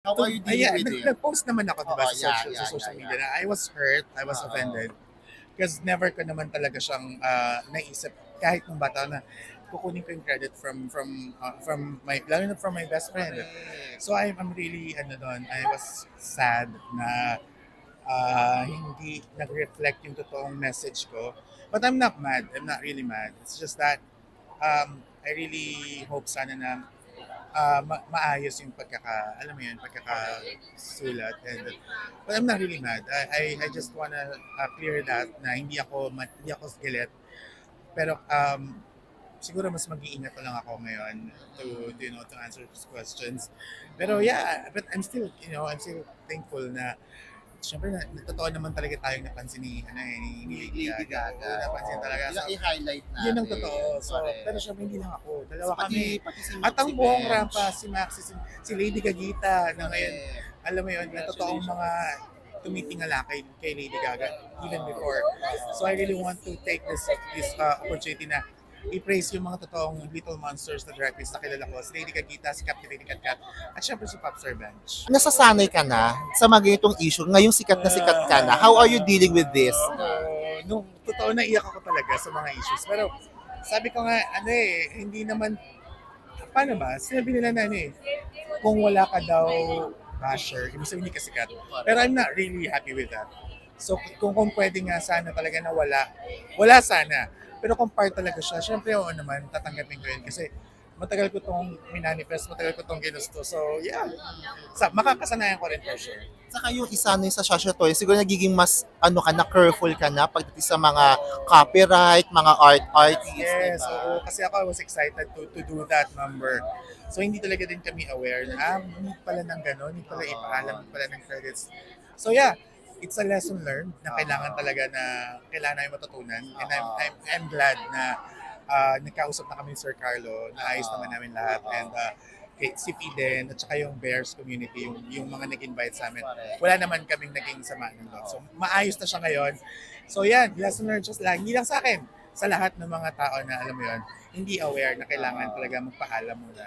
How are you dealing with it? Nag-post naman ako diba Oo, sa social media na I was hurt, I was Oo. offended. Because never ko naman talaga siyang naisip kahit nung bata na kukunin ko yung credit from my lalo na from my best friend. Correct. So I'm really doon, I was sad na hindi nag-reflect yung totoong message ko. But I'm not mad. I'm not really mad. It's just that I really hope sana na maayos yung alam mo yun, pagkakasulat. But I'm not really mad. I just wanna clear that na hindi ako galit. Pero siguro mas mag-iingat pa lang ako ngayon to answer these questions. Pero yeah, but I'm still thankful na syempre totoo naman talaga tayong napansin ni Lady Lady Gaga. Gaga. Oo, napansin talaga. Yung i-highlight natin. Yun ang totoo. So, Correct. pero syempre hindi lang ako. Dalawa Pati- kami. pati si At ang si buong Bench. rampa, si Maxi, si Lady Gagita na ngayon, Correct. alam mo yun, na totoong mga tumitingala kay Lady Gaga even before. So I really want to take this opportunity na i-praise yung mga totoong Little Monsters na drag queens na kilala ko. Si Lady Gagita, si Captivating Cat, at syempre si Popstar Bench. Nasasanay ka na sa mga ganitong issue. Ngayong sikat na sikat ka na. How are you dealing with this? Nung totoo na iyak ako talaga sa mga issues. Pero sabi ko nga, hindi naman, paano ba? Sinabi nila na kung wala ka daw basher, ibig sabihin hindi ka sikat. Pero I'm not really happy with that. So kung pwede nga sana talaga na wala sana. Pero kung part talaga siya, syempre oo naman, tatanggapin ko yun kasi matagal ko tong minanifest, matagal ko tong ginusto. So yeah, makakasanayan ko rin for sure. Saka yung isa na yung sa Shasha Toy, siguro nagiging mas careful ka na pagdating sa mga copyright, mga artists. Yes, diba? oo. Kasi ako I was excited to do that number. So hindi talaga din kami aware na need pala ng gano'n, need pala ipaalam, need pala ng credits. So yeah, it's a lesson learned na kailangan talaga kailangan namin matutunan. And I'm glad na nagkausap na kami ni Sir Carlo, naayos naman namin lahat. And si Fiden at saka yung Bears community, yung mga nag-invite sa amin, wala naman kaming naging sama ng loob. So maayos na siya ngayon. So yan, lesson learned just lang, hindi lang sa akin, sa lahat ng mga tao na alam mo yun, hindi aware na kailangan talaga magpaalam muna.